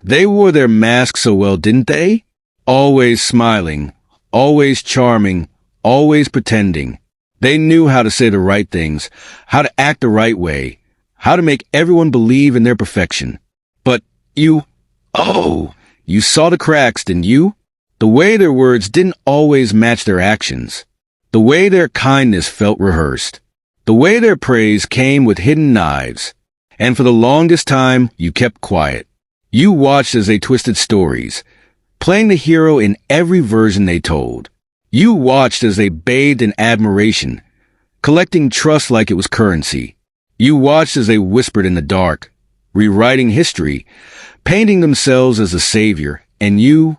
They wore their masks so well, didn't they? Always smiling, always charming, always pretending. They knew how to say the right things, how to act the right way, how to make everyone believe in their perfection. But you saw the cracks, didn't you? The way their words didn't always match their actions. The way their kindness felt rehearsed. The way their praise came with hidden knives. And for the longest time, you kept quiet. You watched as they twisted stories, playing the hero in every version they told. You watched as they bathed in admiration, collecting trust like it was currency. You watched as they whispered in the dark, rewriting history, painting themselves as the savior, and you,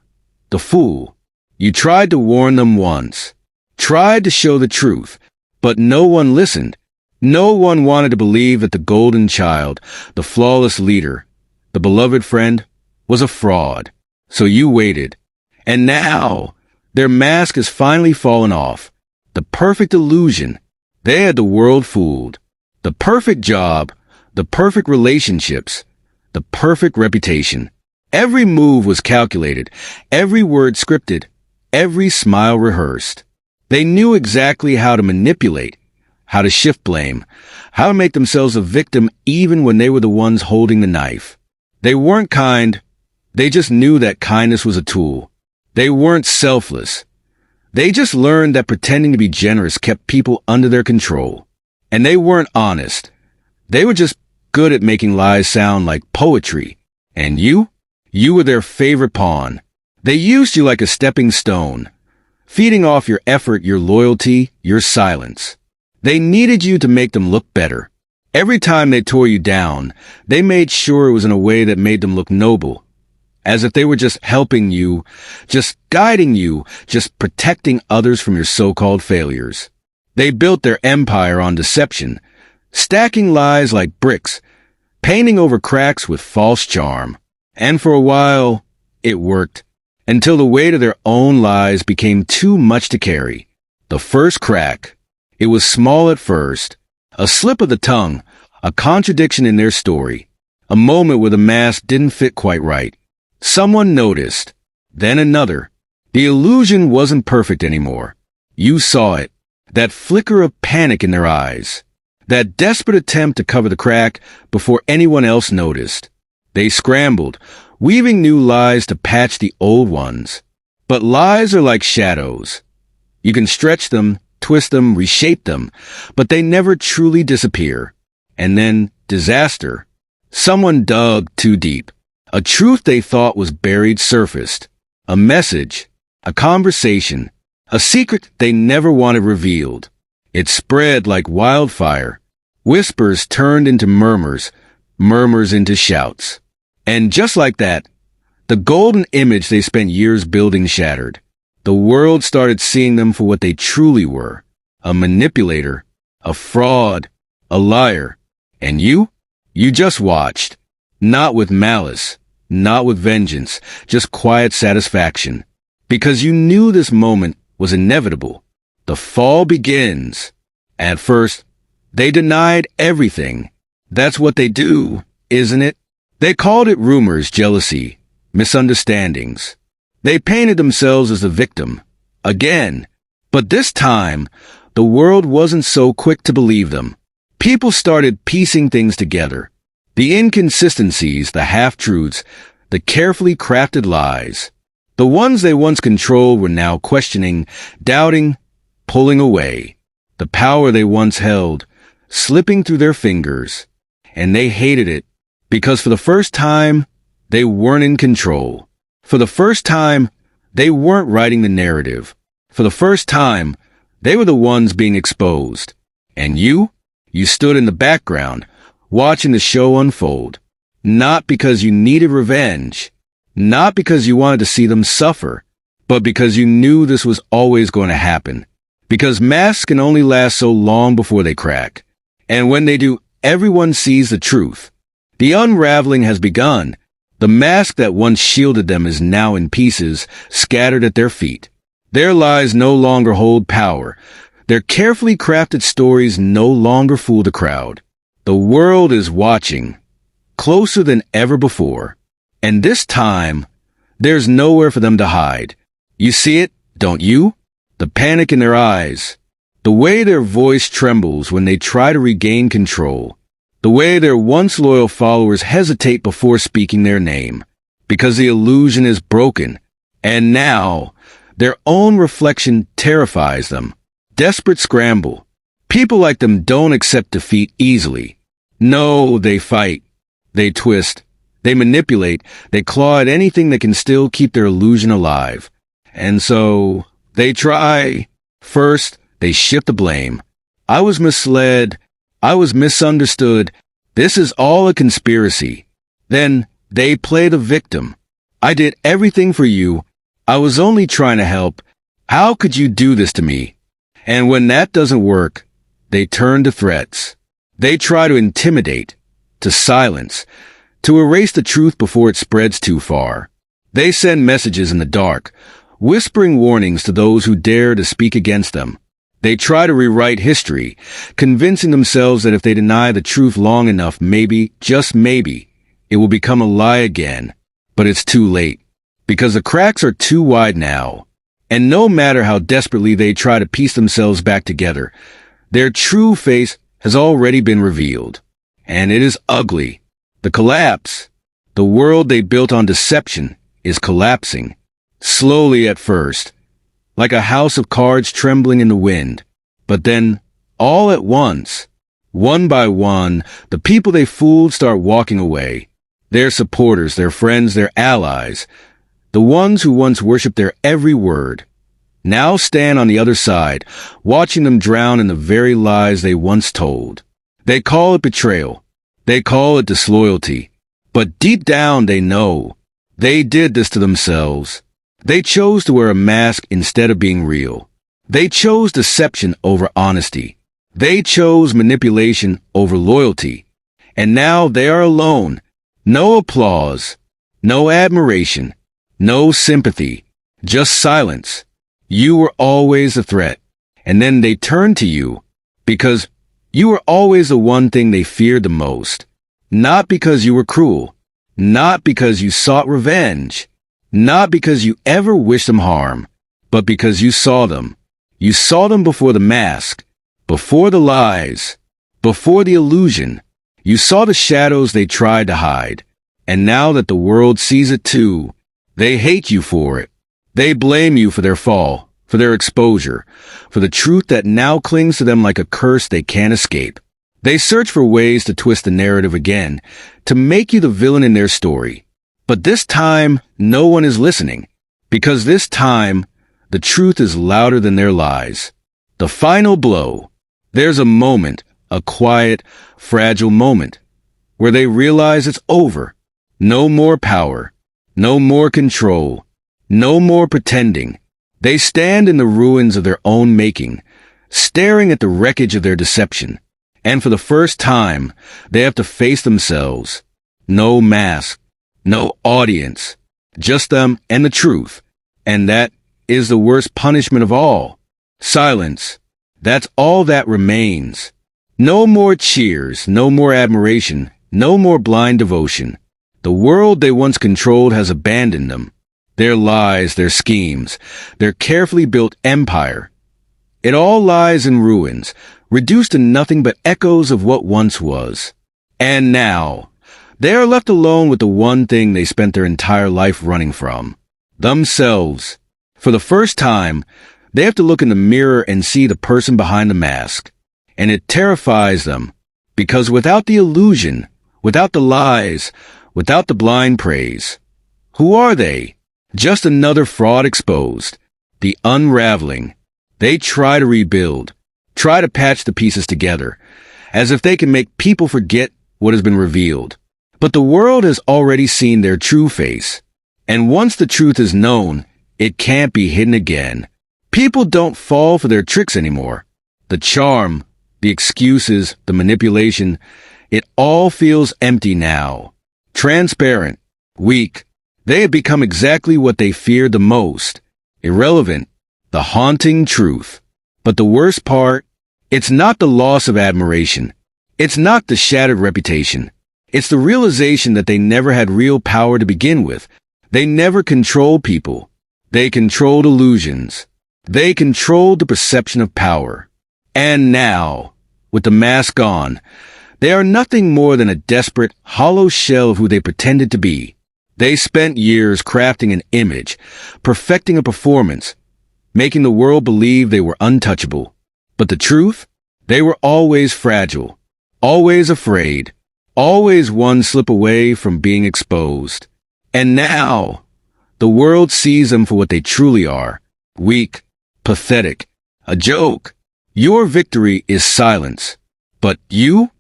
the fool, you tried to warn them once, tried to show the truth, but no one listened. No one wanted to believe that the golden child, the flawless leader, the beloved friend, was a fraud. So you waited. And now, their mask has finally fallen off. The perfect illusion. They had the world fooled. The perfect job, the perfect relationships, the perfect reputation. Every move was calculated, every word scripted, every smile rehearsed. They knew exactly how to manipulate, how to shift blame, how to make themselves a victim even when they were the ones holding the knife. They weren't kind. They just knew that kindness was a tool. They weren't selfless. They just learned that pretending to be generous kept people under their control. And they weren't honest. They were just good at making lies sound like poetry. And you were their favorite pawn. They used you like a stepping stone, feeding off your effort, your loyalty, your silence. They needed you to make them look better. Every time they tore you down, they made sure it was in a way that made them look noble, as if they were just helping you, just guiding you, just protecting others from your so-called failures. They built their empire on deception, stacking lies like bricks, painting over cracks with false charm. And for a while, it worked, until the weight of their own lies became too much to carry. The first crack. It was small at first, a slip of the tongue, a contradiction in their story, a moment where the mask didn't fit quite right. Someone noticed, then another. The illusion wasn't perfect anymore. You saw it, that flicker of panic in their eyes, that desperate attempt to cover the crack before anyone else noticed. They scrambled, weaving new lies to patch the old ones. But lies are like shadows. You can stretch them, twist them, reshape them, but they never truly disappear. And then, disaster. Someone dug too deep. A truth they thought was buried surfaced. A message, a conversation, a secret they never wanted revealed. It spread like wildfire. Whispers turned into murmurs, murmurs into shouts. And just like that, the golden image they spent years building shattered. The world started seeing them for what they truly were. A manipulator, a fraud, a liar. And you just watched. Not with malice, not with vengeance, just quiet satisfaction. Because you knew this moment was inevitable. The fall begins. At first, they denied everything. That's what they do, isn't it? They called it rumors, jealousy, misunderstandings. They painted themselves as the victim. Again. But this time, the world wasn't so quick to believe them. People started piecing things together. The inconsistencies, the half-truths, the carefully crafted lies. The ones they once controlled were now questioning, doubting, pulling away. The power they once held, slipping through their fingers. And they hated it, because for the first time, they weren't in control. For the first time, they weren't writing the narrative. For the first time, they were the ones being exposed. And you stood in the background, watching the show unfold. Not because you needed revenge, not because you wanted to see them suffer, but because you knew this was always going to happen. Because masks can only last so long before they crack. And when they do, everyone sees the truth. The unraveling has begun. The mask that once shielded them is now in pieces, scattered at their feet. Their lies no longer hold power. Their carefully crafted stories no longer fool the crowd. The world is watching, closer than ever before. And this time, there's nowhere for them to hide. You see it, don't you? The panic in their eyes. The way their voice trembles when they try to regain control. The way their once loyal followers hesitate before speaking their name. Because the illusion is broken. And now, their own reflection terrifies them. Desperate scramble. People like them don't accept defeat easily. No, they fight. They twist. They manipulate. They claw at anything that can still keep their illusion alive. And so, they try. First, they shift the blame. I was misled. I was misunderstood. This is all a conspiracy. Then, they play the victim. I did everything for you. I was only trying to help. How could you do this to me? And when that doesn't work, they turn to threats. They try to intimidate, to silence, to erase the truth before it spreads too far. They send messages in the dark, whispering warnings to those who dare to speak against them. They try to rewrite history, convincing themselves that if they deny the truth long enough, maybe, just maybe, it will become a lie again. But it's too late, because the cracks are too wide now. And no matter how desperately they try to piece themselves back together, their true face has already been revealed. And it is ugly. The collapse. The world they built on deception is collapsing. Slowly at first, like a house of cards trembling in the wind. But then, all at once, one by one, the people they fooled start walking away. Their supporters, their friends, their allies, the ones who once worshipped their every word, now stand on the other side, watching them drown in the very lies they once told. They call it betrayal. They call it disloyalty. But deep down they know they did this to themselves. They chose to wear a mask instead of being real. They chose deception over honesty. They chose manipulation over loyalty. And now they are alone. No applause, no admiration, no sympathy, just silence. You were always a threat. And then they turned to you because you were always the one thing they feared the most. Not because you were cruel, not because you sought revenge, not because you ever wished them harm, but because you saw them. You saw them before the mask, before the lies, before the illusion. You saw the shadows they tried to hide. And now that the world sees it too, they hate you for it. They blame you for their fall, for their exposure, for the truth that now clings to them like a curse they can't escape. They search for ways to twist the narrative again, to make you the villain in their story. But this time, no one is listening, because this time, the truth is louder than their lies. The final blow. There's a moment, a quiet, fragile moment, where they realize it's over. No more power, no more control, no more pretending. They stand in the ruins of their own making, staring at the wreckage of their deception. And for the first time, they have to face themselves. No mask, no audience, just them and the truth. And that is the worst punishment of all. Silence. That's all that remains. No more cheers, no more admiration, no more blind devotion. The world they once controlled has abandoned them. Their lies, their schemes, their carefully built empire. It all lies in ruins, reduced to nothing but echoes of what once was. And now, they are left alone with the one thing they spent their entire life running from. Themselves. For the first time, they have to look in the mirror and see the person behind the mask. And it terrifies them, because without the illusion, without the lies, without the blind praise, who are they? Just another fraud exposed. The unraveling. They try to rebuild, try to patch the pieces together, as if they can make people forget what has been revealed. But the world has already seen their true face. And once the truth is known, it can't be hidden again. People don't fall for their tricks anymore. The charm, the excuses, the manipulation, it all feels empty now. Transparent, weak. They have become exactly what they feared the most. Irrelevant. The haunting truth. But the worst part, it's not the loss of admiration. It's not the shattered reputation. It's the realization that they never had real power to begin with. They never controlled people. They controlled illusions. They controlled the perception of power. And now, with the mask on, they are nothing more than a desperate, hollow shell of who they pretended to be. They spent years crafting an image, perfecting a performance, making the world believe they were untouchable. But the truth? They were always fragile, always afraid, always one slip away from being exposed. And now, the world sees them for what they truly are: weak, pathetic, a joke. Your victory is silence. But you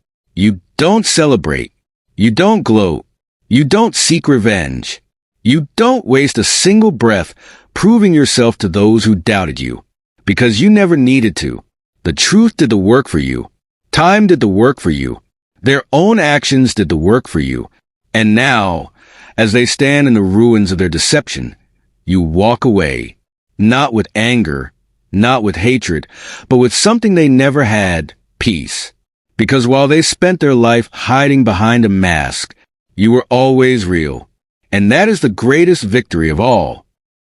don't celebrate. You don't gloat. You don't seek revenge. You don't waste a single breath proving yourself to those who doubted you, because you never needed to. The truth did the work for you. Time did the work for you. Their own actions did the work for you. And now, as they stand in the ruins of their deception, you walk away, not with anger, not with hatred, but with something they never had: peace. Because while they spent their life hiding behind a mask, you were always real. And that is the greatest victory of all.